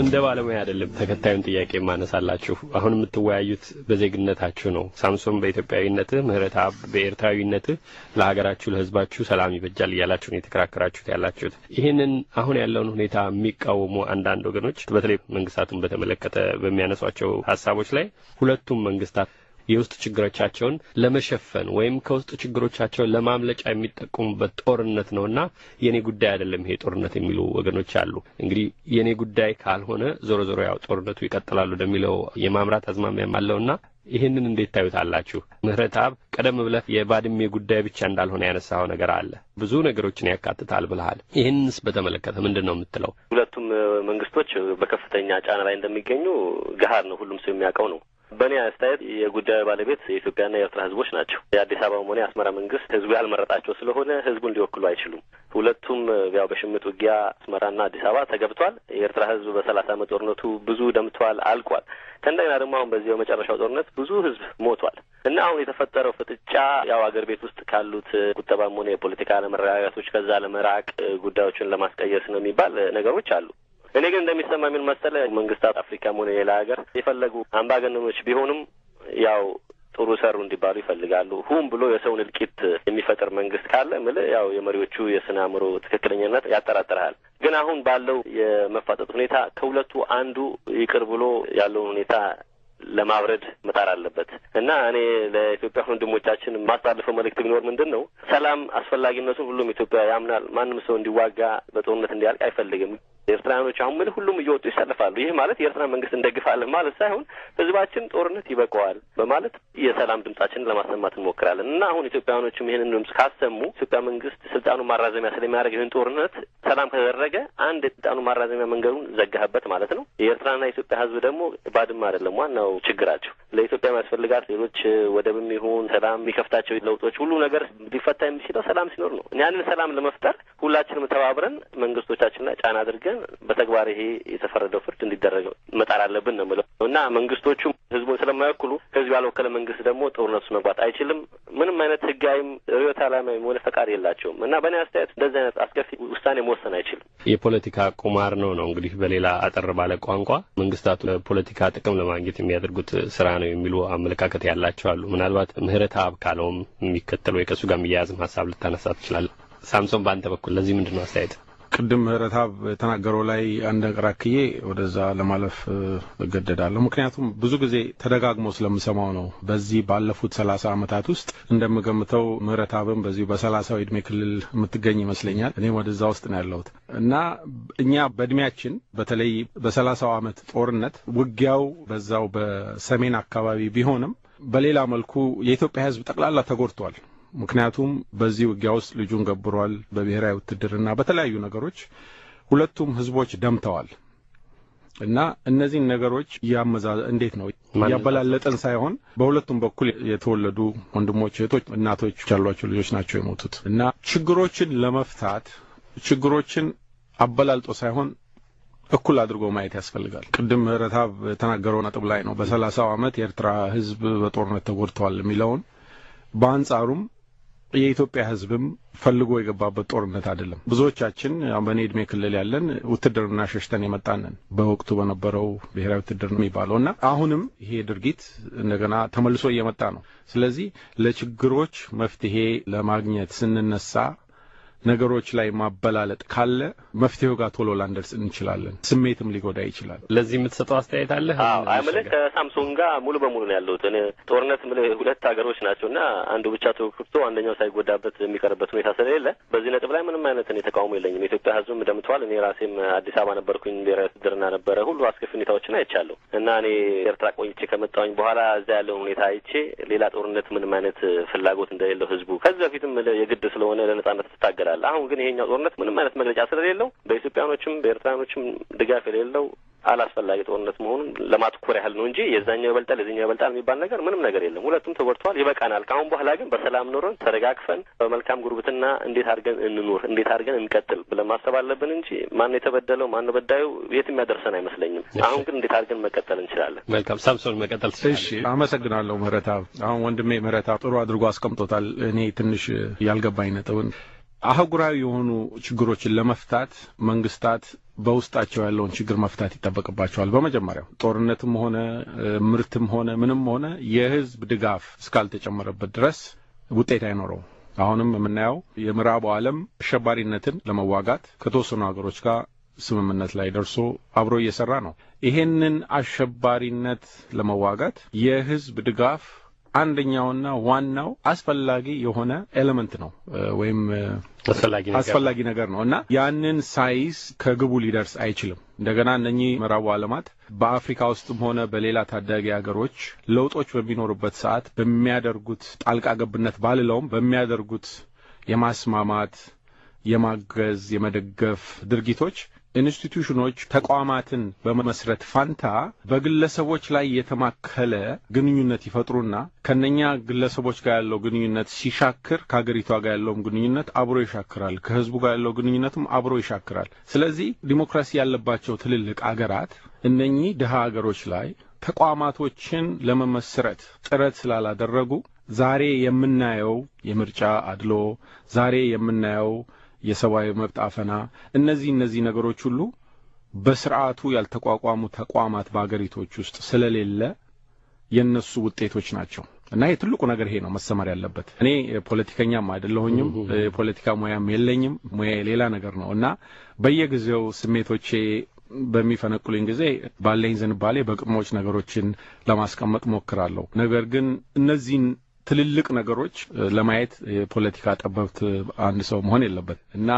እንደ ባለሙያ አይደለም ተከታዩን ጥያቄ ማነሳላችሁ። አሁን የምትወያዩት በዜግነታችሁ ነው። ሳምሶን በኢትዮጵያዊነትህ፣ ምህረተአብ በኤርትራዊነትህ ለሀገራችሁ ለህዝባችሁ ሰላም ይበጃል እያላችሁ ነው የተከራከራችሁት ያላችሁት። ይህንን አሁን ያለውን ሁኔታ የሚቃወሙ አንዳንድ ወገኖች በተለይ መንግስታቱን በተመለከተ በሚያነሷቸው ሀሳቦች ላይ ሁለቱም መንግስታት የውስጥ ችግሮቻቸውን ለመሸፈን ወይም ከውስጥ ችግሮቻቸው ለማምለጫ የሚጠቀሙበት ጦርነት ነውና የኔ ጉዳይ አይደለም ይሄ ጦርነት የሚሉ ወገኖች አሉ። እንግዲህ የኔ ጉዳይ ካልሆነ ዞሮ ዞሮ ያው ጦርነቱ ይቀጥላሉ እንደሚለው የማምራት አዝማሚያም አለውና ይሄንን እንዴት ታዩታላችሁ? ምህረተአብ ቀደም ብለህ የባድሜ ጉዳይ ብቻ እንዳልሆነ ያነሳው ነገር አለ። ብዙ ነገሮችን ያካትታል ብለሃል። ይሄንንስ በተመለከተ ምንድነው የምትለው? ሁለቱም መንግስቶች በከፍተኛ ጫና ላይ እንደሚገኙ ገሃድ ነው፣ ሁሉም ሰው የሚያውቀው ነው። በእኔ አስተያየት የጉዳዩ ባለቤት የኢትዮጵያና የኤርትራ ህዝቦች ናቸው። የአዲስ አበባ ሆነ የአስመራ መንግስት ህዝቡ ያልመረጣቸው ስለሆነ ህዝቡን ሊወክሉ አይችሉም። ሁለቱም ያው በሽምጥ ውጊያ አስመራና አዲስ አበባ ተገብቷል። የኤርትራ ህዝብ በ30 ዓመት ጦርነቱ ብዙ ደምቷል፣ አልቋል። ከእንደገና ደግሞ አሁን በዚህ በመጨረሻው ጦርነት ብዙ ህዝብ ሞቷል እና አሁን የተፈጠረው ፍጥጫ ያው አገር ቤት ውስጥ ካሉት ቁጠባም ሆነ የፖለቲካ አለመረጋጋቶች ከዛ ለመራቅ ጉዳዮችን ለማስቀየስ ነው የሚባል ነገሮች አሉ። እኔ ግን እንደሚሰማ ምን መሰለህ፣ መንግስታት አፍሪካም ሆነ ሌላ ሀገር የፈለጉ አምባገነኖች ቢሆኑም ያው ጥሩ ሰሩ እንዲባሉ ይፈልጋሉ። ሁም ብሎ የሰውን እልቂት የሚፈጥር መንግስት ካለ ምልህ ያው የመሪዎቹ የስነ አእምሮ ትክክለኛነት ያጠራጥራል። ግን አሁን ባለው የመፋጠጥ ሁኔታ ከሁለቱ አንዱ ይቅር ብሎ ያለውን ሁኔታ ለማብረድ መጣር አለበት እና እኔ ለኢትዮጵያ ወንድሞቻችን ማስተላለፈው መልእክት ቢኖር ምንድን ነው፣ ሰላም አስፈላጊነቱን ሁሉም ኢትዮጵያ ያምናል። ማንም ሰው እንዲዋጋ በጦርነት እንዲያልቅ አይፈልግም። ኤርትራኖች አሁን ምን ሁሉም እየወጡ ይሰልፋሉ። ይህ ማለት የኤርትራ መንግስት እንደግፋለን ማለት ሳይሆን ህዝባችን ጦርነት ይበቃዋል በማለት የሰላም ድምጻችንን ለማሰማት እንሞክራለን እና አሁን ኢትዮጵያኖችም ይህንን ድምጽ ካሰሙ ኢትዮጵያ መንግስት ስልጣኑን ማራዘሚያ ስለሚያደርግ ይህን ጦርነት ሰላም ከተደረገ አንድ የስልጣኑን ማራዘሚያ መንገዱን ዘጋህበት ማለት ነው። የኤርትራና የኢትዮጵያ ህዝብ ደግሞ ባድማ አይደለም ዋናው ችግራቸው። ለኢትዮጵያ የሚያስፈልጋት ሌሎች ወደብም ይሁን ሰላም የሚከፍታቸው ለውጦች ሁሉ ነገር ሊፈታ የሚችለው ሰላም ሲኖር ነው። ያንን ሰላም ለመፍጠር ሁላችንም ተባብረን መንግስቶቻችን ላይ ጫና አድርገን በተግባር ይሄ የተፈረደው ፍርድ እንዲደረገው መጣር አለብን ነው የምለው እና መንግስቶቹም ህዝቡን ስለማይወክሉ ህዝብ ያልወከለ መንግስት ደግሞ ጦርነቱ መግባት አይችልም። ምንም አይነት ህጋዊም ርዕዮተ ዓለማዊም ሆነ ፈቃድ የላቸውም እና በእኔ አስተያየት እንደዚህ አይነት አስከፊ ውሳኔ መወሰን አይችልም። የፖለቲካ ቁማር ነው እንግዲህ በሌላ አጠር ባለ ቋንቋ መንግስታቱ ለፖለቲካ ጥቅም ለማግኘት የሚያደርጉት ስራ ነው የሚሉ አመለካከት ያላቸው አሉ። ምናልባት ምህረተአብ ካለውም የሚከተለው የከሱ ጋር የሚያያዝም ሀሳብ ልታነሳ ትችላለህ። ሳምሶን በአንተ በኩል ለዚህ ምንድነው አስተያየት? ቅድም ምህረተአብ ተናገረው ላይ አንድ ቀራክዬ ወደዛ ለማለፍ እገደዳለሁ። ምክንያቱም ብዙ ጊዜ ተደጋግሞ ስለምሰማው ነው። በዚህ ባለፉት 30 ዓመታት ውስጥ እንደምገምተው ምህረተአብም በዚህ በ30ው እድሜ ክልል የምትገኝ ይመስለኛል። እኔ ወደዛ ውስጥ ነው ያለሁት እና እኛ በእድሜያችን በተለይ በ30ው ዓመት ጦርነት ውጊያው በዛው በሰሜን አካባቢ ቢሆንም በሌላ መልኩ የኢትዮጵያ ህዝብ ጠቅላላ ተጎድቷል። ምክንያቱም በዚህ ውጊያ ውስጥ ልጁን ገብሯል። በብሔራዊ ውትድርና በተለያዩ ነገሮች ሁለቱም ህዝቦች ደምተዋል እና እነዚህ ነገሮች እንዴት ነው ያበላለጠን ሳይሆን በሁለቱም በኩል የተወለዱ ወንድሞች፣ እህቶች፣ እናቶች ያሏቸው ልጆች ናቸው የሞቱት እና ችግሮችን ለመፍታት ችግሮችን አበላልጦ ሳይሆን እኩል አድርጎ ማየት ያስፈልጋል። ቅድም ምህረተአብ ተናገረው ነጥብ ላይ ነው በ30ው ዓመት የኤርትራ ህዝብ በጦርነት ተጎድቷል የሚለውን በአንጻሩም የኢትዮጵያ ህዝብም ፈልጎ የገባበት ጦርነት አይደለም። ብዙዎቻችን በኔ እድሜ ክልል ያለን ውትድርና ሸሽተን የመጣንን በወቅቱ በነበረው ብሔራዊ ውትድርና የሚባለውና አሁንም ይሄ ድርጊት እንደገና ተመልሶ እየመጣ ነው። ስለዚህ ለችግሮች መፍትሄ ለማግኘት ስንነሳ ነገሮች ላይ ማበላለጥ ካለ መፍትሄው ጋር ቶሎ ላንደርስ እንችላለን። ስሜትም ሊጎዳ ይችላል። ለዚህ የምትሰጠው አስተያየት አለ? ማለት ከሳምሶን ጋር ሙሉ በሙሉ ነው ያለሁት። እኔ ጦርነት ሁለት ሀገሮች ናቸውና አንዱ ብቻ ተወክቶ አንደኛው ሳይጎዳበት የሚቀርበት ሁኔታ ስለሌለ በዚህ ነጥብ ላይ ምንም አይነት እኔ ተቃውሞ የለኝም። የኢትዮጵያ ህዝብም ደምቷል። እኔ ራሴም አዲስ አበባ ነበርኩኝ፣ ብሔራዊ ውትድርና ነበረ። ሁሉ አስከፊ ሁኔታዎችን አይቻለሁ እና እኔ ኤርትራ ቆይቼ ከመጣሁኝ በኋላ እዛ ያለውን ሁኔታ አይቼ ሌላ ጦርነት ምንም አይነት ፍላጎት እንደሌለው ህዝቡ ከዚህ በፊትም የግድ ስለሆነ ለነጻነት ተታገለ። አሁን ግን ይሄኛው ጦርነት ምንም አይነት መግለጫ ስለሌለው በኢትዮጵያኖችም በኤርትራኖችም ድጋፍ የሌለው አላስፈላጊ ጦርነት መሆኑን ለማትኮር ያህል ነው እንጂ የዛኛው ይበልጣል የዚህኛው ይበልጣል የሚባል ነገር ምንም ነገር የለም። ሁለቱም ተጎድተዋል፣ ይበቃናል። ከአሁን በኋላ ግን በሰላም ኖረን ተረጋግፈን በመልካም ጉርብትና እንዴት አድርገን እንኑር፣ እንዴት አድርገን እንቀጥል ብለን ማሰብ አለብን እንጂ ማን የተበደለው ማን በዳዩ የት የሚያደርሰን አይመስለኝም። አሁን ግን እንዴት አድርገን መቀጠል እንችላለን። መልካም ሳምሶን መቀጠል ትችላለህ። እሺ፣ አመሰግናለሁ ምህረተአብ። አሁን ወንድሜ ምህረተአብ ጥሩ አድርጎ አስቀምጦታል። እኔ ትንሽ ያልገባኝ ነጥብን አህጉራዊ የሆኑ ችግሮችን ለመፍታት መንግስታት በውስጣቸው ያለውን ችግር መፍታት ይጠበቅባቸዋል። በመጀመሪያው ጦርነትም ሆነ ምርትም ሆነ ምንም ሆነ የህዝብ ድጋፍ እስካልተጨመረበት ድረስ ውጤት አይኖረው። አሁንም የምናየው የምዕራቡ ዓለም አሸባሪነትን ለመዋጋት ከተወሰኑ ሀገሮች ጋር ስምምነት ላይ ደርሶ አብሮ እየሰራ ነው። ይሄንን አሸባሪነት ለመዋጋት የህዝብ ድጋፍ አንደኛውና ዋናው አስፈላጊ የሆነ ኤሌመንት ነው ወይም አስፈላጊ ነገር ነው እና ያንን ሳይዝ ከግቡ ሊደርስ አይችልም። እንደገና እነኚህ ምዕራቡ ዓለማት በአፍሪካ ውስጥም ሆነ በሌላ ታዳጊ ሀገሮች ለውጦች በሚኖሩበት ሰዓት በሚያደርጉት ጣልቃ ገብነት ባልለውም በሚያደርጉት የማስማማት፣ የማገዝ፣ የመደገፍ ድርጊቶች ኢንስቲትዩሽኖች ተቋማትን በመመስረት ፋንታ በግለሰቦች ላይ የተማከለ ግንኙነት ይፈጥሩና ከነኛ ግለሰቦች ጋር ያለው ግንኙነት ሲሻክር ከሀገሪቷ ጋር ያለውም ግንኙነት አብሮ ይሻክራል፣ ከህዝቡ ጋር ያለው ግንኙነትም አብሮ ይሻክራል። ስለዚህ ዲሞክራሲ ያለባቸው ትልልቅ አገራት እነኚህ ድሃ ሀገሮች ላይ ተቋማቶችን ለመመስረት ጥረት ስላላደረጉ ዛሬ የምናየው የምርጫ አድሎ፣ ዛሬ የምናየው የሰብአዊ መብት አፈና፣ እነዚህ ነገሮች ሁሉ በስርዓቱ ያልተቋቋሙ ተቋማት በአገሪቶች ውስጥ ስለሌለ የነሱ ውጤቶች ናቸው እና የትልቁ ነገር ይሄ ነው መሰመር ያለበት። እኔ ፖለቲከኛም አይደለሁኝም፣ ፖለቲካ ሙያም የለኝም፣ ሙያ ሌላ ነገር ነው እና በየጊዜው ስሜቶቼ በሚፈነቅሉኝ ጊዜ ባለኝ ዝንባሌ በቅድሞች ነገሮችን ለማስቀመጥ ሞክራለሁ። ነገር ግን እነዚህን ትልልቅ ነገሮች ለማየት የፖለቲካ ጠበብት አንድ ሰው መሆን የለበት እና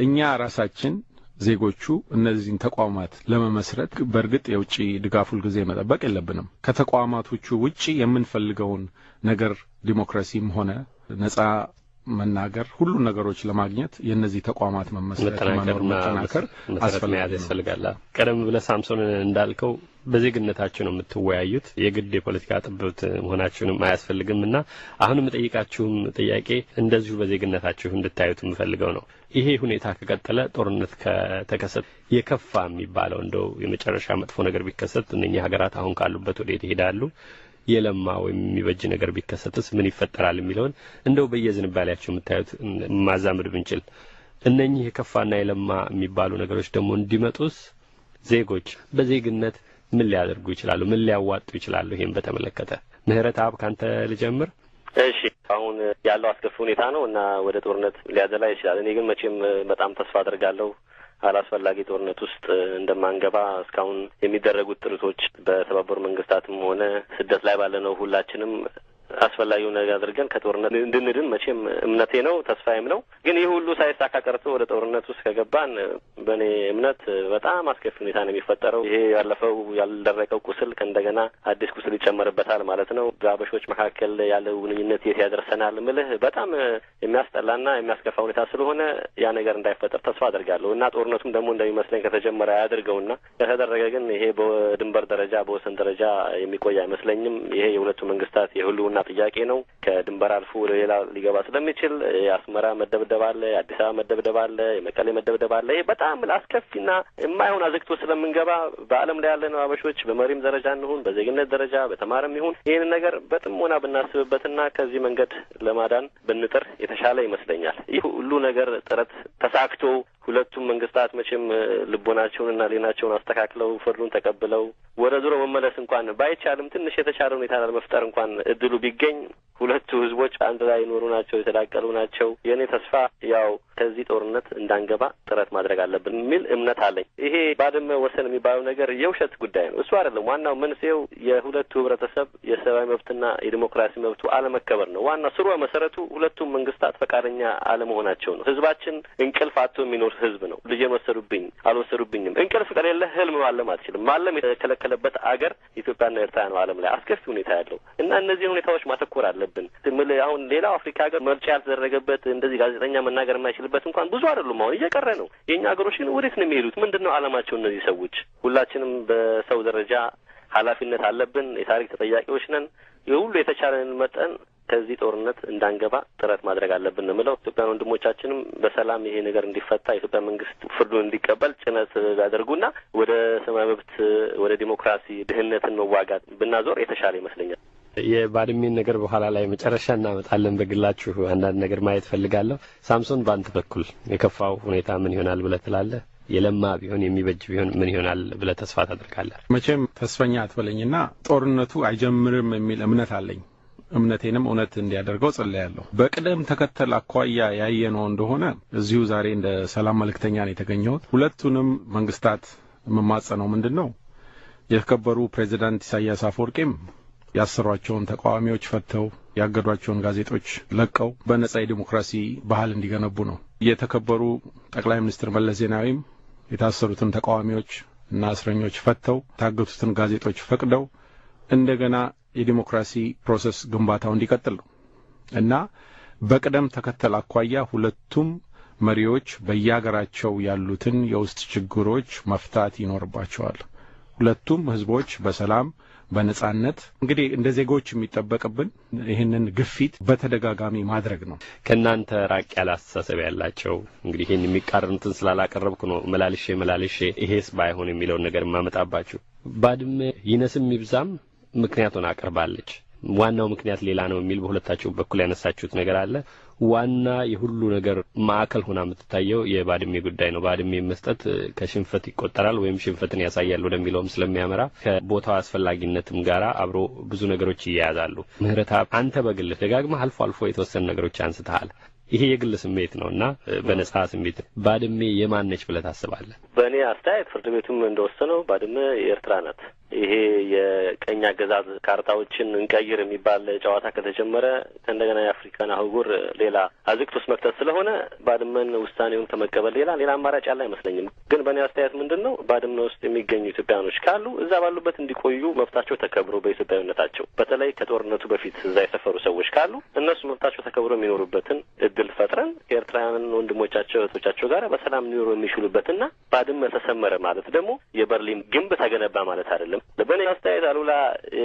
እኛ ራሳችን ዜጎቹ እነዚህን ተቋማት ለመመስረት በእርግጥ የውጭ ድጋፍ ሁልጊዜ መጠበቅ የለብንም። ከተቋማቶቹ ውጪ የምንፈልገውን ነገር ዲሞክራሲም ሆነ ነጻ መናገር ሁሉ ነገሮች ለማግኘት የነዚህ ተቋማት መመስረት መጠናከር አስፈላጊ ያስፈልጋል። ቀደም ብለህ ሳምሶን እንዳልከው በዜግነታችሁ ነው የምትወያዩት፣ የግድ የፖለቲካ ጥብብት መሆናችሁንም አያስፈልግምና አሁንም ጠይቃችሁም ጥያቄ እንደዚሁ በዜግነታችሁ እንድታዩት የምፈልገው ነው። ይሄ ሁኔታ ከቀጠለ ጦርነት ከተከሰተ የከፋ የሚባለው እንደው የመጨረሻ መጥፎ ነገር ቢከሰት እነኚህ ሀገራት አሁን ካሉበት ወዴት ይሄዳሉ? የለማ ወይም የሚበጅ ነገር ቢከሰትስ ምን ይፈጠራል የሚለውን እንደው በየዝንባሌያችሁ የምታዩት ማዛመድ ብንችል፣ እነኚህ የከፋና የለማ የሚባሉ ነገሮች ደግሞ እንዲመጡስ ዜጎች በዜግነት ምን ሊያደርጉ ይችላሉ? ምን ሊያዋጡ ይችላሉ? ይሄን በተመለከተ ምህረተአብ ካንተ ልጀምር። እሺ፣ አሁን ያለው አስከፊ ሁኔታ ነው እና ወደ ጦርነት ሊያዘላ ይችላል። እኔ ግን መቼም በጣም ተስፋ አድርጋለሁ አላስፈላጊ ጦርነት ውስጥ እንደማንገባ። እስካሁን የሚደረጉት ጥረቶች በተባበሩ መንግስታትም ሆነ ስደት ላይ ባለነው ሁላችንም አስፈላጊውን ነገር አድርገን ከጦርነት እንድንድን መቼም እምነቴ ነው፣ ተስፋዬም ነው። ግን ይህ ሁሉ ሳይሳካ ቀርቶ ወደ ጦርነት ውስጥ ከገባን በእኔ እምነት በጣም አስከፊ ሁኔታ ነው የሚፈጠረው። ይሄ ያለፈው ያልደረቀው ቁስል ከእንደገና አዲስ ቁስል ይጨመርበታል ማለት ነው። በአበሾች መካከል ያለው ግንኙነት የት ያደርሰናል ምልህ በጣም የሚያስጠላና የሚያስከፋ ሁኔታ ስለሆነ ያ ነገር እንዳይፈጠር ተስፋ አደርጋለሁ እና ጦርነቱም ደግሞ እንደሚመስለኝ ከተጀመረ አያድርገውና ከተደረገ ግን ይሄ በድንበር ደረጃ በወሰን ደረጃ የሚቆይ አይመስለኝም። ይሄ የሁለቱ መንግስታት የህልውና ጥያቄ ነው። ከድንበር አልፎ ወደ ሌላ ሊገባ ስለሚችል የአስመራ መደብደብ አለ፣ የአዲስ አበባ መደብደብ አለ፣ የመቀሌ መደብደብ አለ። ይሄ በጣም አስከፊና የማይሆን አዘቅቶ ስለምንገባ በዓለም ላይ ያለነው አበሾች በመሪም ደረጃ እንሁን በዜግነት ደረጃ በተማረም ይሁን ይህን ነገር በጥሞና ብናስብበትና ከዚህ መንገድ ለማዳን ብንጥር የተሻለ ይመስለኛል። ይህ ሁሉ ነገር ጥረት ተሳክቶ ሁለቱም መንግስታት መቼም ልቦናቸውንና ሌናቸውን አስተካክለው ፍርዱን ተቀብለው ወደ ዙሮ መመለስ እንኳን ባይቻልም ትንሽ የተሻለ ሁኔታ ለመፍጠር እንኳን እድሉ ቢገኝ ሁለቱ ህዝቦች አንድ ላይ ኖሩ ናቸው፣ የተዳቀሉ ናቸው። የእኔ ተስፋ ያው ከዚህ ጦርነት እንዳንገባ ጥረት ማድረግ አለብን የሚል እምነት አለኝ። ይሄ ባድመ ወሰን የሚባለው ነገር የውሸት ጉዳይ ነው። እሱ አይደለም ዋናው መንስኤው የሁለቱ ህብረተሰብ የሰብአዊ መብትና የዲሞክራሲ መብቱ አለመከበር ነው። ዋና ስሩ መሰረቱ ሁለቱም መንግስታት ፈቃደኛ አለመሆናቸው ነው። ህዝባችን እንቅልፍ አጥቶ የሚኖር ህዝብ ነው። ልጄን ወሰዱብኝ አልወሰዱብኝም። እንቅልፍ ከሌለ ህልም ማለም አትችልም። ማለም የተከለከለበት አገር ኢትዮጵያና ኤርትራ ነው ዓለም ላይ አስከፊ ሁኔታ ያለው እና እነዚህን ሁኔታዎች ማተኮር አለብን። አሁን ሌላው አፍሪካ ሀገር ምርጫ ያልተደረገበት እንደዚህ ጋዜጠኛ መናገር የማይችልበት እንኳን ብዙ አይደሉም። አሁን እየቀረ ነው። የእኛ ሀገሮች ግን ወዴት ነው የሚሄዱት? ምንድን ነው አላማቸው? እነዚህ ሰዎች ሁላችንም በሰው ደረጃ ኃላፊነት አለብን። የታሪክ ተጠያቂዎች ነን። የሁሉ የተቻለንን መጠን ከዚህ ጦርነት እንዳንገባ ጥረት ማድረግ አለብን ነው የምለው። ኢትዮጵያን ወንድሞቻችንም በሰላም ይሄ ነገር እንዲፈታ የኢትዮጵያ መንግስት ፍርዱን እንዲቀበል ጭነት ያደርጉና ወደ ሰብአዊ መብት ወደ ዲሞክራሲ ድህነትን መዋጋት ብናዞር የተሻለ ይመስለኛል። የባድሜን ነገር በኋላ ላይ መጨረሻ እናመጣለን። በግላችሁ አንዳንድ ነገር ማየት ፈልጋለሁ። ሳምሶን በአንተ በኩል የከፋው ሁኔታ ምን ይሆናል ብለህ ትላለህ? የለማ ቢሆን የሚበጅ ቢሆን ምን ይሆናል ብለህ ተስፋ ታደርጋለህ? መቼም ተስፈኛ አትበለኝና ጦርነቱ አይጀምርም የሚል እምነት አለኝ። እምነቴንም እውነት እንዲያደርገው ጸልያለሁ። በቅደም ተከተል አኳያ ያየነው እንደሆነ እዚሁ ዛሬ እንደ ሰላም መልእክተኛ ነው የተገኘሁት። ሁለቱንም መንግስታት መማጸነው ምንድነው የተከበሩ ፕሬዚዳንት ኢሳያስ አፈወርቂም ያሰሯቸውን ተቃዋሚዎች ፈተው ያገዷቸውን ጋዜጦች ለቀው በነጻ ዲሞክራሲ ባህል እንዲገነቡ ነው። የተከበሩ ጠቅላይ ሚኒስትር መለስ ዜናዊም የታሰሩትን ተቃዋሚዎች እና እስረኞች ፈተው ታገቱትን ጋዜጦች ፈቅደው እንደገና የዲሞክራሲ ፕሮሰስ ግንባታው እንዲቀጥል ነው እና በቅደም ተከተል አኳያ ሁለቱም መሪዎች በየሀገራቸው ያሉትን የውስጥ ችግሮች መፍታት ይኖርባቸዋል። ሁለቱም ህዝቦች በሰላም በነጻነት እንግዲህ እንደ ዜጎች የሚጠበቅብን ይህንን ግፊት በተደጋጋሚ ማድረግ ነው። ከናንተ ራቅ ያለ አስተሳሰብ ያላቸው እንግዲህ ይህን የሚቃረኑትን ስላላቀረብኩ ነው መላልሼ ይሄስ ባይሆን የሚለውን ነገር ማመጣባችሁ። ባድመ ይነስም ይብዛም ምክንያቱን አቀርባለች። ዋናው ምክንያት ሌላ ነው የሚል በሁለታችሁ በኩል ያነሳችሁት ነገር አለ። ዋና የሁሉ ነገር ማዕከል ሆና የምትታየው የባድሜ ጉዳይ ነው። ባድሜ መስጠት ከሽንፈት ይቆጠራል ወይም ሽንፈትን ያሳያል ወደሚለውም ስለሚያመራ ከቦታው አስፈላጊነትም ጋራ አብሮ ብዙ ነገሮች ይያያዛሉ። ምህረተአብ አንተ በግልህ ደጋግመህ አልፎ አልፎ የተወሰኑ ነገሮች አንስተሃል። ይሄ የግል ስሜት ነውና በነጻ ስሜት ባድሜ የማን ነች ብለህ ታስባለህ? በእኔ አስተያየት ፍርድ ቤቱም እንደወሰነው ባድመ የኤርትራ ናት። ይሄ የቀኝ አገዛዝ ካርታዎችን እንቀይር የሚባል ጨዋታ ከተጀመረ እንደገና የአፍሪካን አህጉር ሌላ አዝቅት ውስጥ መክተት ስለሆነ ባድመን ውሳኔውን ከመቀበል ሌላ አማራጭ ያለ አይመስለኝም። ግን በእኔ አስተያየት ምንድነው ባድመ ውስጥ የሚገኙ ኢትዮጵያኖች ካሉ እዛ ባሉበት እንዲቆዩ መብታቸው ተከብሮ በኢትዮጵያዊነታቸው በተለይ ከጦርነቱ በፊት እዛ የሰፈሩ ሰዎች ካሉ እነሱ መብታቸው ተከብሮ የሚኖሩበትን እድል ፈጥረን ከኤርትራውያን ወንድሞቻቸው እህቶቻቸው ጋር በሰላም ሊኖሩ የሚችሉበትና ባድመ ተሰመረ ማለት ደግሞ የበርሊን ግንብ ተገነባ ማለት አይደለም። በእኔ አስተያየት አሉላ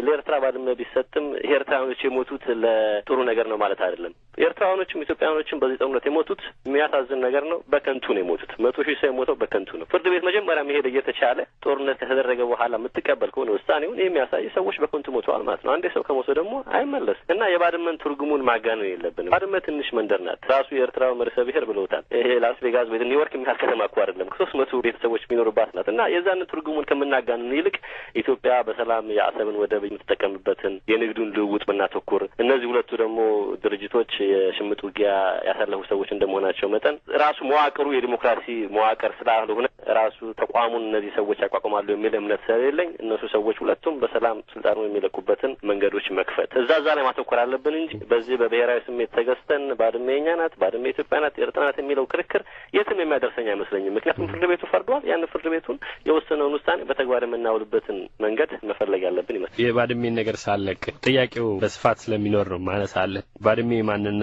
ለኤርትራ ባድመ ቢሰጥም ኤርትራውያኖች የሞቱት ለጥሩ ነገር ነው ማለት አይደለም። ኤርትራውያኖችም ኢትዮጵያውያኖችም በዚህ ጦርነት የሞቱት የሚያሳዝን ነገር ነው፣ በከንቱ ነው የሞቱት። 100,000 ሰው የሞተው በከንቱ ነው። ፍርድ ቤት መጀመሪያ መሄድ እየተቻለ ጦርነት ከተደረገ በኋላ የምትቀበል ከሆነ ውሳኔውን የሚያሳይ ሰዎች በከንቱ ሞተዋል ማለት ነው። አንዴ ሰው ከሞተ ደግሞ አይመለስ እና የባድመን ትርጉሙን ማጋነን የለብንም። ባድመ ትንሽ መንደር ናት። ራሱ የኤርትራው መርሰ ብሔር ብለውታል። ይሄ ላስ ቬጋስ ወይ ኒውዮርክ የሚያህል ከተማ እኮ አይደለም። 300 ቤተሰቦች የሚኖሩባት ናት እና የዛን ትርጉሙን ከምናጋነን ይልቅ ኢትዮጵያ በሰላም የአሰብን ወደብ የምትጠቀምበትን የንግዱን ልውውጥ ብናተኩር፣ እነዚህ ሁለቱ ደግሞ ድርጅቶች የሽምጥ ውጊያ ያሳለፉ ሰዎች እንደመሆናቸው መጠን ራሱ መዋቅሩ የዲሞክራሲ መዋቅር ስላልሆነ ራሱ ተቋሙን እነዚህ ሰዎች ያቋቁማሉ የሚል እምነት ስለሌለኝ እነሱ ሰዎች ሁለቱም በሰላም ስልጣኑን የሚለቁበትን መንገዶች መክፈት እዛ ላይ ማተኮር አለብን እንጂ በዚህ በብሔራዊ ስሜት ተገዝተን ባድመ የኛ ናት፣ ባድመ ኢትዮጵያ ናት፣ ኤርትራ ናት የሚለው ክርክር የትም የሚያደርሰኝ አይመስለኝም። ምክንያቱም ፍርድ ቤቱ ፈርዷል። ያን ፍርድ ቤቱን የወሰነውን ውሳኔ በተግባር የምናውልበትን መንገድ መፈለግ ያለብን ይመስላል። የባድሜን ነገር ሳለቅ ጥያቄው በስፋት ስለሚኖር ነው ማነሳለህ። ባድሜ ማንነቷንና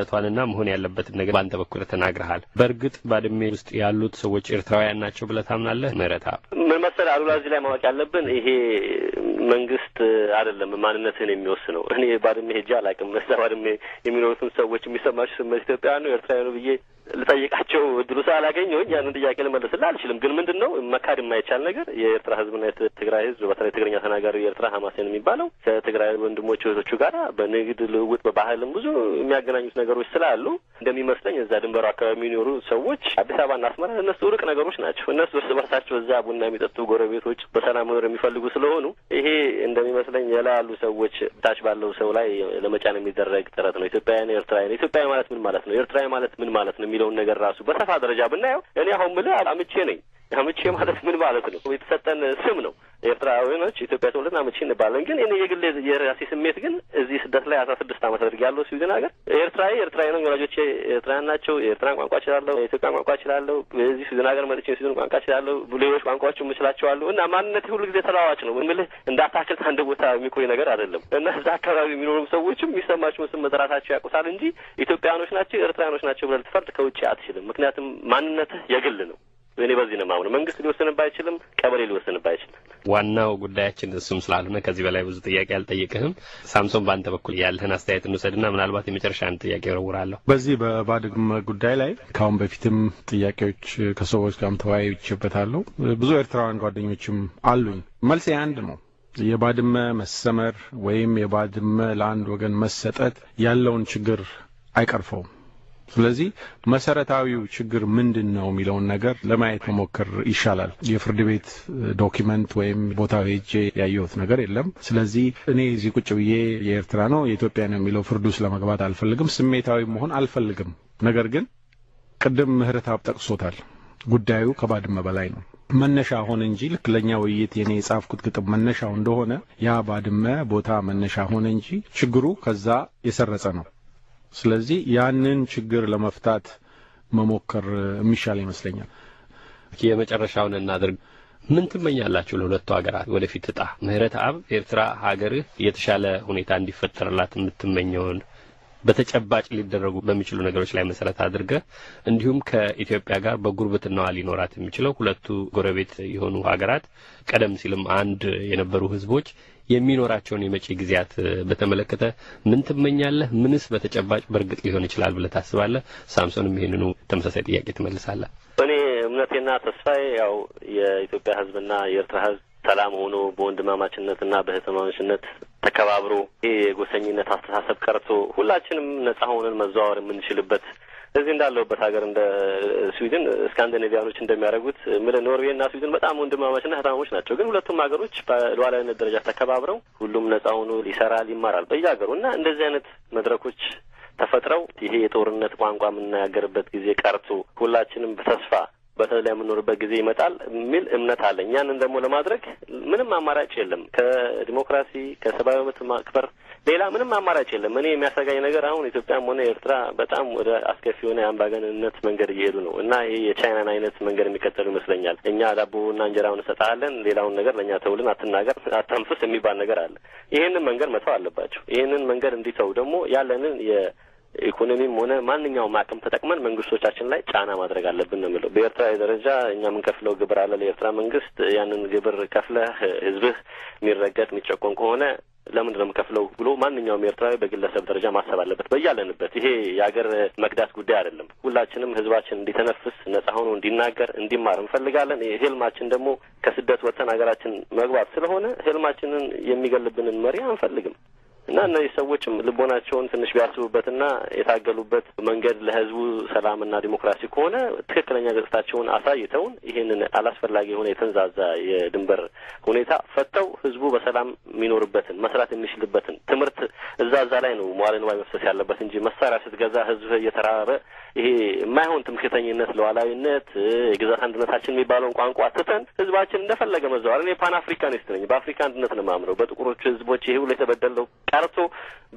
መሆን ያለበትን ነገር በአንተ በኩል ተናግረሃል። በእርግጥ ባድሜ ውስጥ ያሉት ሰዎች ኤርትራውያን ናቸው ብለህ ታምናለህ? ምህረተአብ ምን መሰለህ አሉላ፣ እዚህ ላይ ማወቅ ያለብን ይሄ መንግስት አይደለም ማንነትን የሚወስነው። እኔ ባድሜ ሄጄ አላውቅም። እዛ ባድሜ የሚኖሩትን ሰዎች የሚሰማቸው ስሜት ኢትዮጵያውያን ነው ኤርትራውያን ነው ብዬ ልጠይቃቸው እድሉ ስላላገኘሁኝ ያንን ጥያቄ ልመልስልህ አልችልም። ግን ምንድን ነው መካድ የማይቻል ነገር የኤርትራ ህዝብና የትግራይ ህዝብ በተለይ ትግርኛ ተናጋሪ የኤርትራ ሀማሴን የሚባለው ከትግራይ ወንድሞቹ እህቶቹ ጋር በንግድ ልውውጥ በባህልም ብዙ የሚያገናኙት ነገሮች ስላሉ እንደሚመስለኝ እዛ ድንበሩ አካባቢ የሚኖሩ ሰዎች አዲስ አበባና አስመራ እነሱ ሩቅ ነገሮች ናቸው። እነሱ እርስ በርሳቸው እዛ ቡና የሚጠጡ ጎረቤቶች በሰላም መኖር የሚፈልጉ ስለሆኑ ይሄ እንደሚመስለኝ ያሉ ሰዎች ታች ባለው ሰው ላይ ለመጫን የሚደረግ ጥረት ነው። ኢትዮጵያውያን ኤርትራውያን፣ ኢትዮጵያዊ ማለት ምን ማለት ነው፣ ኤርትራዊ ማለት ምን ማለት ነው የሚለውን ነገር ራሱ በሰፋ ደረጃ ብናየው እኔ አሁን ብለህ አምቼ ነኝ። አምቼ ማለት ምን ማለት ነው? የተሰጠን ስም ነው። ኤርትራውያኖች ኢትዮጵያ ተወልደን አምቼ እንባለን። ግን እኔ የግሌ የራሴ ስሜት ግን እዚህ ስደት ላይ 16 ዓመት አድርጌያለሁ ስዊድን ሀገር። ኤርትራዊ ነው። ወላጆቼ ኤርትራውያን ናቸው። የኤርትራን ቋንቋ እችላለሁ፣ የኢትዮጵያን ቋንቋ እችላለሁ። እዚህ ስዊድን ሀገር መጥቼ የስዊድን ቋንቋ እችላለሁ፣ ሌሎች ቋንቋዎችም እችላቸዋለሁ እና ማንነቴ ሁሉ ጊዜ ተለዋዋጭ ነው። ምልህ እንዳታክል አንድ ቦታ የሚቆይ ነገር አይደለም እና እዛ አካባቢ የሚኖሩ ሰዎችም የሚሰማቸውን ስም መጥራታቸው ያውቁታል እንጂ ኢትዮጵያውያኖች ናቸው ኤርትራውያኖች ናቸው ብለህ ልትፈርድ ከውጭ አትችልም። ምክንያቱም ማንነትህ የግል ነው። እኔ በዚህ ነው የማምነው። መንግስት ሊወስንብህ አይችልም፣ ቀበሌ ሊወስንብህ አይችልም። ዋናው ጉዳያችን እሱም ስላልሆነ ከዚህ በላይ ብዙ ጥያቄ አልጠየቅህም። ሳምሶን በአንተ በኩል ያለህን አስተያየት እንውሰድና ምናልባት የመጨረሻ አንድ ጥያቄ እወረውራለሁ። በዚህ በባድመ ጉዳይ ላይ ከአሁን በፊትም ጥያቄዎች ከሰዎች ጋርም ተወያይቼበታለሁ። ብዙ ኤርትራውያን ጓደኞችም አሉኝ። መልሴ አንድ ነው። የባድመ መሰመር ወይም የባድመ ለአንድ ወገን መሰጠት ያለውን ችግር አይቀርፈውም። ስለዚህ መሰረታዊው ችግር ምንድነው የሚለውን ነገር ለማየት መሞከር ይሻላል። የፍርድ ቤት ዶክመንት ወይም ቦታው ሄጄ ያየሁት ነገር የለም። ስለዚህ እኔ እዚህ ቁጭ ብዬ የኤርትራ ነው የኢትዮጵያ ነው የሚለው ፍርድ ውስጥ ለመግባት አልፈልግም፣ ስሜታዊ መሆን አልፈልግም። ነገር ግን ቅድም ምህረተአብ ጠቅሶታል፣ ጉዳዩ ከባድመ በላይ ነው። መነሻ ሆነ እንጂ ልክ ለኛ ውይይት የኔ የጻፍኩት ግጥም መነሻው እንደሆነ ያ ባድመ ቦታ መነሻ ሆነ እንጂ ችግሩ ከዛ የሰረጸ ነው። ስለዚህ ያንን ችግር ለመፍታት መሞከር የሚሻል ይመስለኛል። የመጨረሻውን እናድርግ። ምን ትመኛላችሁ ለሁለቱ ሀገራት ወደፊት ዕጣ? ምህረተአብ ኤርትራ ሀገርህ የተሻለ ሁኔታ እንዲፈጠርላት የምትመኘውን በተጨባጭ ሊደረጉ በሚችሉ ነገሮች ላይ መሰረት አድርገህ እንዲሁም ከኢትዮጵያ ጋር በጉርብትናዋ ሊኖራት የሚችለው ሁለቱ ጎረቤት የሆኑ ሀገራት ቀደም ሲልም አንድ የነበሩ ህዝቦች የሚኖራቸውን የመጪ ጊዜያት በተመለከተ ምን ትመኛለህ? ምንስ በተጨባጭ በርግጥ ሊሆን ይችላል ብለህ ታስባለህ? ሳምሶንም ይሄንኑ ተመሳሳይ ጥያቄ ትመልሳለህ። እኔ እምነቴና ተስፋዬ ያው የኢትዮጵያ ህዝብና የኤርትራ ህዝብ ሰላም ሆኖ በወንድማማችነትና በእህትማማችነት ተከባብሮ ይሄ የጎሰኝነት አስተሳሰብ ቀርቶ ሁላችንም ነጻ ሆነን መዘዋወር የምንችልበት እዚህ እንዳለውበት ሀገር እንደ ስዊድን ስካንዲኔቪያኖች እንደሚያደርጉት ኖርዌይና ስዊድን በጣም ወንድማማችና እህትማማች ናቸው። ግን ሁለቱም ሀገሮች በሉዓላዊነት ደረጃ ተከባብረው ሁሉም ነጻ ሆኖ ይሰራል፣ ይማራል በየሀገሩ እና እንደዚህ አይነት መድረኮች ተፈጥረው ይሄ የጦርነት ቋንቋ የምናገርበት ጊዜ ቀርቶ ሁላችንም በተስፋ በተለይ የምንኖርበት ጊዜ ይመጣል የሚል እምነት አለኝ። ያንን ደግሞ ለማድረግ ምንም አማራጭ የለም። ከዲሞክራሲ ከሰብአዊ መብት ማክበር ሌላ ምንም አማራጭ የለም። እኔ የሚያሰጋኝ ነገር አሁን ኢትዮጵያም ሆነ ኤርትራ በጣም ወደ አስከፊ የሆነ የአምባገነንነት መንገድ እየሄዱ ነው እና ይሄ የቻይናን አይነት መንገድ የሚከተሉ ይመስለኛል። እኛ ዳቦና እንጀራውን እንሰጣለን፣ ሌላውን ነገር ለእኛ ተውልን፣ አትናገር፣ አታንፍስ የሚባል ነገር አለ። ይሄንን መንገድ መተው አለባቸው። ይሄንን መንገድ እንዲተው ደግሞ ያለንን ኢኮኖሚም ሆነ ማንኛውም አቅም ተጠቅመን መንግስቶቻችን ላይ ጫና ማድረግ አለብን ነው የምለው። በኤርትራ ደረጃ እኛ የምንከፍለው ግብር አለ ለኤርትራ መንግስት። ያንን ግብር ከፍለህ ህዝብህ የሚረገጥ የሚጨቆን ከሆነ ለምን ነው የምከፍለው ብሎ ማንኛውም ኤርትራዊ በግለሰብ ደረጃ ማሰብ አለበት በያለንበት። ይሄ የሀገር መክዳት ጉዳይ አይደለም። ሁላችንም ህዝባችን እንዲተነፍስ ነጻ ሆኖ እንዲናገር እንዲማር እንፈልጋለን። ህልማችን ደግሞ ከስደት ወጥተን ሀገራችን መግባት ስለሆነ ህልማችንን የሚገልብንን መሪ አንፈልግም እና እነዚህ ሰዎችም ልቦናቸውን ትንሽ ቢያስቡበትና የታገሉበት መንገድ ለህዝቡ ሰላምና ዲሞክራሲ ከሆነ ትክክለኛ ገጽታቸውን አሳይተውን ይሄንን አላስፈላጊ የሆነ የተንዛዛ የድንበር ሁኔታ ፈተው ህዝቡ በሰላም የሚኖርበትን መስራት የሚችልበትን ትምህርት እዛ ላይ ነው መዋዕለ ንዋይ መፍሰስ ያለበት እንጂ መሳሪያ ስትገዛ ህዝብ እየተራበ ይሄ የማይሆን ትምክህተኝነት፣ ሉዓላዊነት፣ የግዛት አንድነታችን የሚባለውን ቋንቋ ትተን ህዝባችን እንደፈለገ መዘዋወር። እኔ ፓን አፍሪካኒስት ነኝ። በአፍሪካ አንድነት ነው የማምነው። በጥቁሮቹ ህዝቦች ይሄ ሁሉ የተበደለው ቀርቶ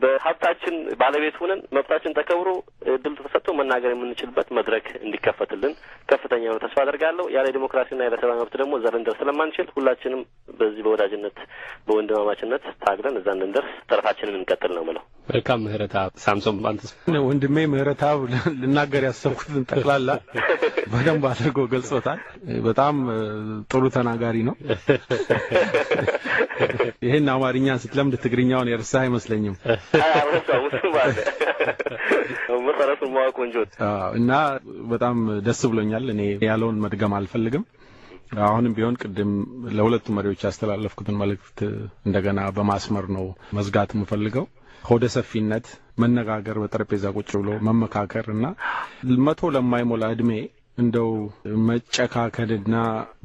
በሀብታችን ባለቤት ሆነን መብታችን ተከብሮ እድል ተሰጥቶ መናገር የምንችልበት መድረክ እንዲከፈትልን ከፍተኛ ነው ተስፋ አደርጋለሁ። ያለ ዲሞክራሲና ያለ ሰብአዊ መብት ደግሞ እዛ ልንደርስ ስለማንችል ሁላችንም በዚህ በወዳጅነት በወንድማማችነት ታግለን እዛ እንድንደርስ ጥረታችንን እንቀጥል ነው የምለው። መልካም ምህረተአብ። ሳምሶን ባንተስ? ወንድሜ ምህረተአብ ልናገር ያሰብኩትን ጠቅላላ በደንብ አድርጎ ገልጾታል። በጣም ጥሩ ተናጋሪ ነው። ይሄን አማርኛ ስትለምድ ትግርኛውን የርሳ አይመስለኝም። መሰረቱን ማወቅ ወንጆ እና በጣም ደስ ብሎኛል። እኔ ያለውን መድገም አልፈልግም። አሁንም ቢሆን ቅድም ለሁለቱ መሪዎች ያስተላለፍኩትን መልእክት እንደገና በማስመር ነው መዝጋት የምፈልገው። ሆደ ሰፊነት፣ መነጋገር፣ በጠረጴዛ ቁጭ ብሎ መመካከር እና መቶ ለማይሞላ እድሜ እንደው መጨካከልና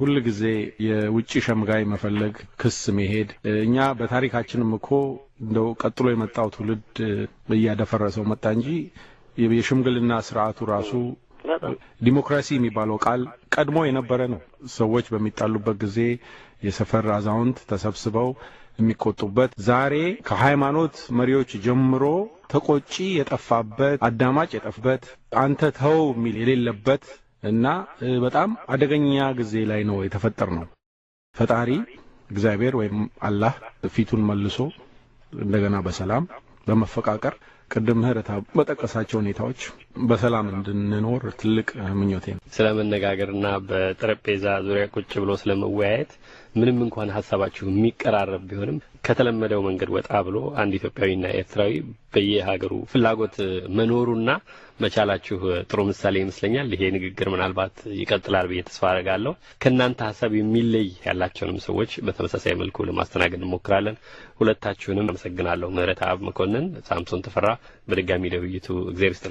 ሁሉ ጊዜ የውጪ ሸምጋይ መፈለግ፣ ክስ መሄድ እኛ በታሪካችንም እኮ እንደው ቀጥሎ የመጣው ትውልድ እያደፈረሰው መጣ እንጂ የሽምግልና ስርዓቱ ራሱ ዲሞክራሲ የሚባለው ቃል ቀድሞ የነበረ ነው። ሰዎች በሚጣሉበት ጊዜ የሰፈር አዛውንት ተሰብስበው የሚቆጡበት፣ ዛሬ ከሃይማኖት መሪዎች ጀምሮ ተቆጪ የጠፋበት፣ አዳማጭ የጠፋበት፣ አንተ ተው የሚል የሌለበት እና በጣም አደገኛ ጊዜ ላይ ነው የተፈጠርነው። ፈጣሪ እግዚአብሔር ወይም አላህ ፊቱን መልሶ እንደገና በሰላም በመፈቃቀር ቅድም ምህረተአብ በጠቀሳቸው ሁኔታዎች በሰላም እንድንኖር ትልቅ ምኞቴ ነው። ስለመነጋገርና በጠረጴዛ ዙሪያ ቁጭ ብሎ ስለመወያየት ምንም እንኳን ሐሳባችሁ የሚቀራረብ ቢሆንም ከተለመደው መንገድ ወጣ ብሎ አንድ ኢትዮጵያዊና ኤርትራዊ በየሀገሩ ፍላጎት መኖሩና መቻላችሁ ጥሩ ምሳሌ ይመስለኛል። ይሄ ንግግር ምናልባት ይቀጥላል ብዬ ተስፋ አደርጋለሁ። ከእናንተ ሐሳብ የሚለይ ያላቸውንም ሰዎች በተመሳሳይ መልኩ ለማስተናገድ እንሞክራለን። ሁለታችሁንም አመሰግናለሁ። ምህረተአብ መኮንን፣ ሳምሶን ተፈራ በድጋሚ ለውይይቱ እግዚአብሔር ይስጥልኝ።